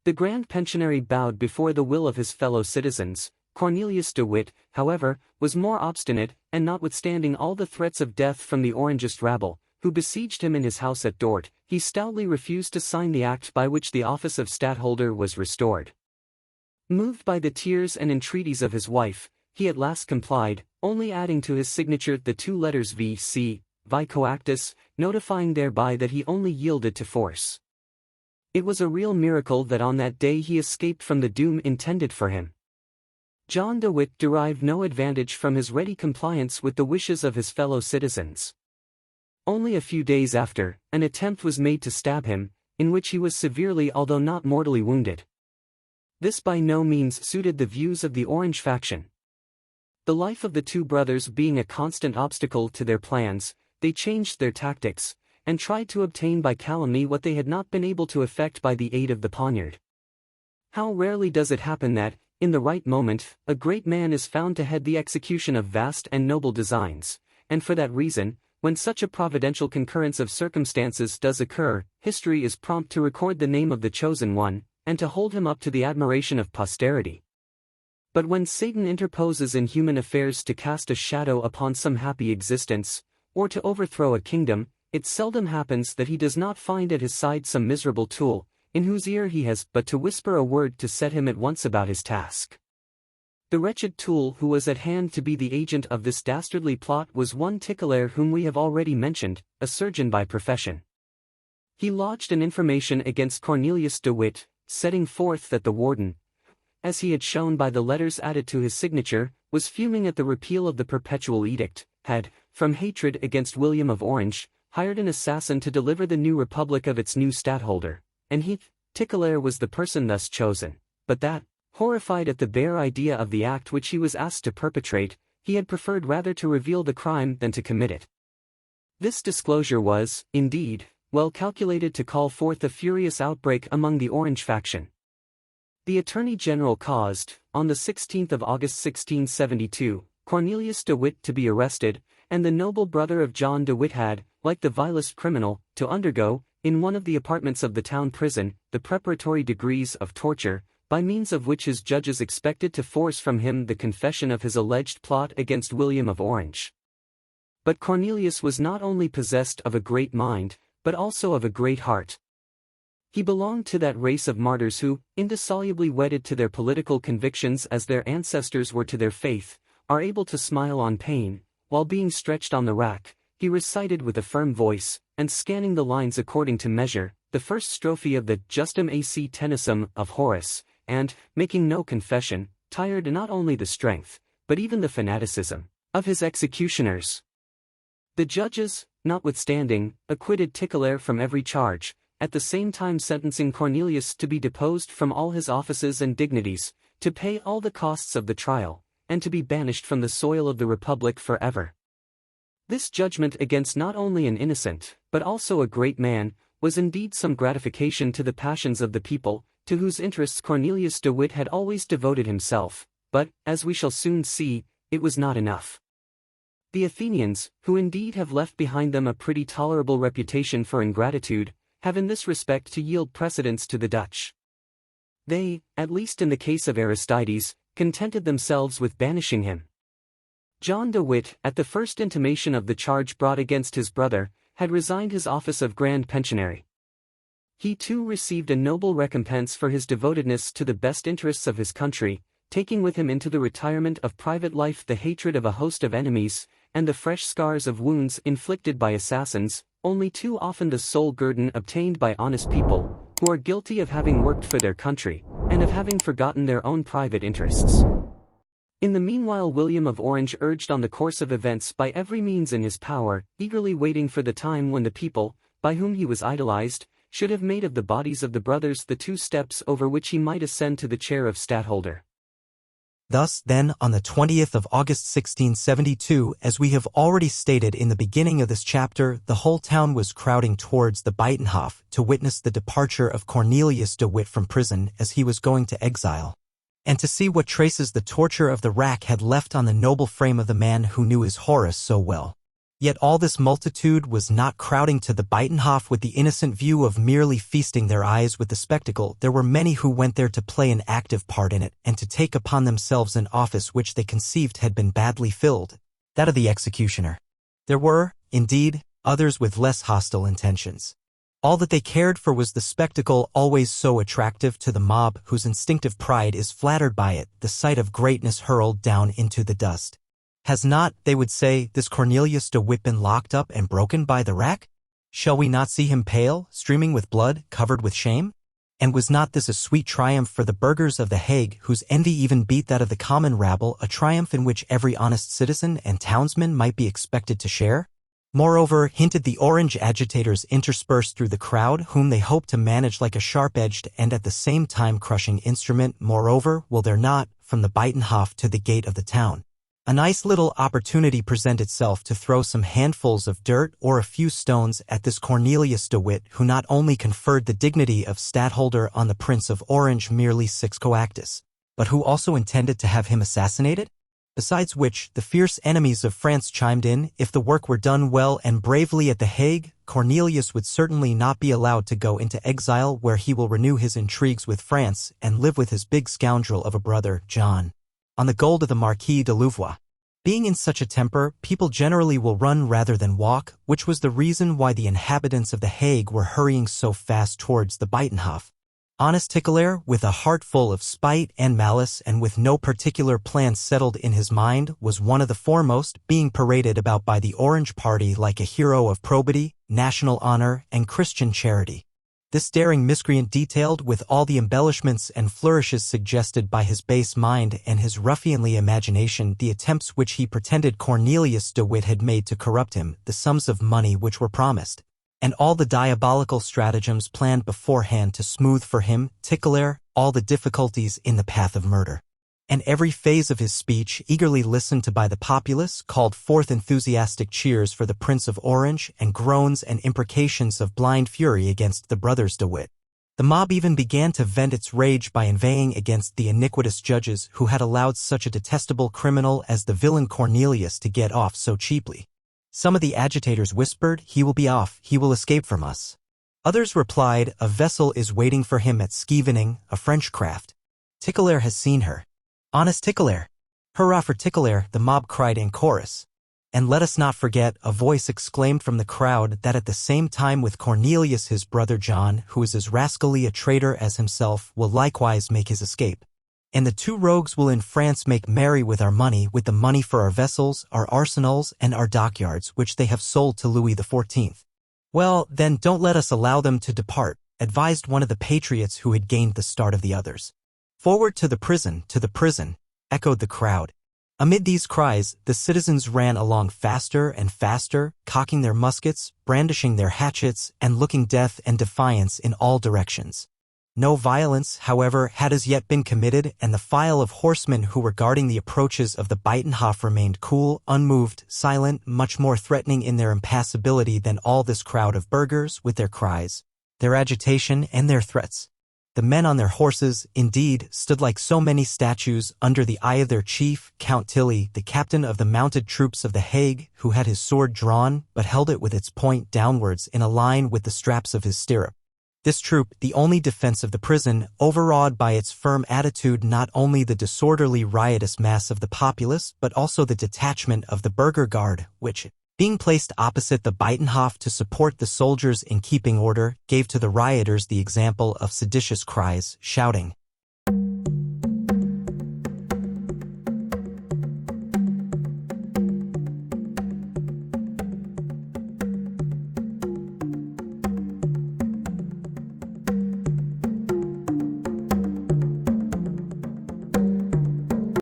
The Grand Pensionary bowed before the will of his fellow citizens. Cornelius de Witt, however, was more obstinate, and notwithstanding all the threats of death from the Orangist rabble, who besieged him in his house at Dort, he stoutly refused to sign the act by which the office of stadtholder was restored. Moved by the tears and entreaties of his wife, he at last complied, only adding to his signature the two letters V.C. vi coactus, notifying thereby that he only yielded to force. It was a real miracle that on that day he escaped from the doom intended for him. John de Witt derived no advantage from his ready compliance with the wishes of his fellow citizens. Only a few days after, an attempt was made to stab him, in which he was severely although not mortally wounded. This by no means suited the views of the Orange faction. The life of the two brothers being a constant obstacle to their plans, they changed their tactics, and tried to obtain by calumny what they had not been able to effect by the aid of the poniard. How rarely does it happen that, in the right moment, a great man is found to head the execution of vast and noble designs, and for that reason, when such a providential concurrence of circumstances does occur, history is prompt to record the name of the chosen one, and to hold him up to the admiration of posterity. But when Satan interposes in human affairs to cast a shadow upon some happy existence, or to overthrow a kingdom, it seldom happens that he does not find at his side some miserable tool, in whose ear he has but to whisper a word to set him at once about his task. The wretched tool who was at hand to be the agent of this dastardly plot was one Tickelaire whom we have already mentioned, a surgeon by profession. He lodged an information against Cornelius de Witt, setting forth that the warden, as he had shown by the letters added to his signature, was fuming at the repeal of the Perpetual Edict, had, from hatred against William of Orange, hired an assassin to deliver the new republic of its new stadtholder, and he, Tickelaire, was the person thus chosen, but that, horrified at the bare idea of the act which he was asked to perpetrate, he had preferred rather to reveal the crime than to commit it. This disclosure was, indeed, well calculated to call forth a furious outbreak among the Orange faction. The Attorney General caused, on the 16th of August 1672, Cornelius de Witt to be arrested, and the noble brother of John de Witt had, like the vilest criminal, to undergo, in one of the apartments of the town prison, the preparatory degrees of torture, by means of which his judges expected to force from him the confession of his alleged plot against William of Orange. But Cornelius was not only possessed of a great mind, but also of a great heart. He belonged to that race of martyrs who, indissolubly wedded to their political convictions as their ancestors were to their faith, are able to smile on pain, while being stretched on the rack. He recited with a firm voice, and scanning the lines according to measure, the first strophe of the Justum ac Tenacem of Horace, and, making no confession, tired not only the strength, but even the fanaticism, of his executioners. The judges, notwithstanding, acquitted Tickelaire from every charge, at the same time sentencing Cornelius to be deposed from all his offices and dignities, to pay all the costs of the trial, and to be banished from the soil of the Republic forever. This judgment against not only an innocent, but also a great man, was indeed some gratification to the passions of the people, to whose interests Cornelius de Witt had always devoted himself, but, as we shall soon see, it was not enough. The Athenians, who indeed have left behind them a pretty tolerable reputation for ingratitude, have in this respect to yield precedence to the Dutch. They, at least in the case of Aristides, contented themselves with banishing him. John de Witt, at the first intimation of the charge brought against his brother, had resigned his office of Grand Pensionary. He too received a noble recompense for his devotedness to the best interests of his country, taking with him into the retirement of private life the hatred of a host of enemies, and the fresh scars of wounds inflicted by assassins, only too often the sole guerdon obtained by honest people, who are guilty of having worked for their country, and of having forgotten their own private interests. In the meanwhile William of Orange urged on the course of events by every means in his power, eagerly waiting for the time when the people, by whom he was idolized, should have made of the bodies of the brothers the two steps over which he might ascend to the chair of stadtholder. Thus, then, on the 20th of August 1672, as we have already stated in the beginning of this chapter, the whole town was crowding towards the Buitenhof to witness the departure of Cornelius de Witt from prison as he was going to exile, and to see what traces the torture of the rack had left on the noble frame of the man who knew his Horace so well. Yet all this multitude was not crowding to the Buitenhof with the innocent view of merely feasting their eyes with the spectacle. There were many who went there to play an active part in it, and to take upon themselves an office which they conceived had been badly filled, that of the executioner. There were, indeed, others with less hostile intentions. All that they cared for was the spectacle, always so attractive to the mob whose instinctive pride is flattered by it, the sight of greatness hurled down into the dust. Has not, they would say, this Cornelius de Witt been locked up and broken by the rack? Shall we not see him pale, streaming with blood, covered with shame? And was not this a sweet triumph for the burghers of The Hague, whose envy even beat that of the common rabble, a triumph in which every honest citizen and townsman might be expected to share? Moreover, hinted the orange agitators interspersed through the crowd, whom they hoped to manage like a sharp-edged and at the same time crushing instrument. Moreover, will there not, from the Buitenhof to the gate of the town, a nice little opportunity present itself to throw some handfuls of dirt or a few stones at this Cornelius de Witt, who not only conferred the dignity of stadtholder on the Prince of Orange merely six coactus, but who also intended to have him assassinated? Besides which, the fierce enemies of France chimed in, if the work were done well and bravely at The Hague, Cornelius would certainly not be allowed to go into exile, where he will renew his intrigues with France and live with his big scoundrel of a brother, John, on the gold of the Marquis de Louvois. Being in such a temper, people generally will run rather than walk, which was the reason why the inhabitants of The Hague were hurrying so fast towards the Buitenhof. Honest Tickelaer, with a heart full of spite and malice and with no particular plan settled in his mind, was one of the foremost, being paraded about by the Orange party like a hero of probity, national honor, and Christian charity. This daring miscreant detailed with all the embellishments and flourishes suggested by his base mind and his ruffianly imagination the attempts which he pretended Cornelius de Witt had made to corrupt him, the sums of money which were promised, and all the diabolical stratagems planned beforehand to smooth for him, Tickelaer, all the difficulties in the path of murder. And every phase of his speech, eagerly listened to by the populace, called forth enthusiastic cheers for the Prince of Orange and groans and imprecations of blind fury against the brothers de Witt. The mob even began to vent its rage by inveighing against the iniquitous judges who had allowed such a detestable criminal as the villain Cornelius to get off so cheaply. Some of the agitators whispered, he will be off, he will escape from us. Others replied, a vessel is waiting for him at Scheveningen, a French craft. Tickelaer has seen her. Honest Tickelaer! Hurrah for Tickelaer, the mob cried in chorus. And let us not forget, a voice exclaimed from the crowd, that at the same time with Cornelius his brother John, who is as rascally a traitor as himself, will likewise make his escape. And the two rogues will in France make merry with our money, with the money for our vessels, our arsenals, and our dockyards, which they have sold to Louis XIV. Well, then don't let us allow them to depart, advised one of the patriots who had gained the start of the others. Forward to the prison, echoed the crowd. Amid these cries, the citizens ran along faster and faster, cocking their muskets, brandishing their hatchets, and looking death and defiance in all directions. No violence, however, had as yet been committed, and the file of horsemen who were guarding the approaches of the Buitenhof remained cool, unmoved, silent, much more threatening in their impassibility than all this crowd of burghers, with their cries, their agitation, and their threats. The men on their horses, indeed, stood like so many statues under the eye of their chief, Count Tilly, the captain of the mounted troops of The Hague, who had his sword drawn, but held it with its point downwards in a line with the straps of his stirrup. This troop, the only defense of the prison, overawed by its firm attitude not only the disorderly riotous mass of the populace, but also the detachment of the burgher guard, which, being placed opposite the Buitenhof to support the soldiers in keeping order, gave to the rioters the example of seditious cries, shouting,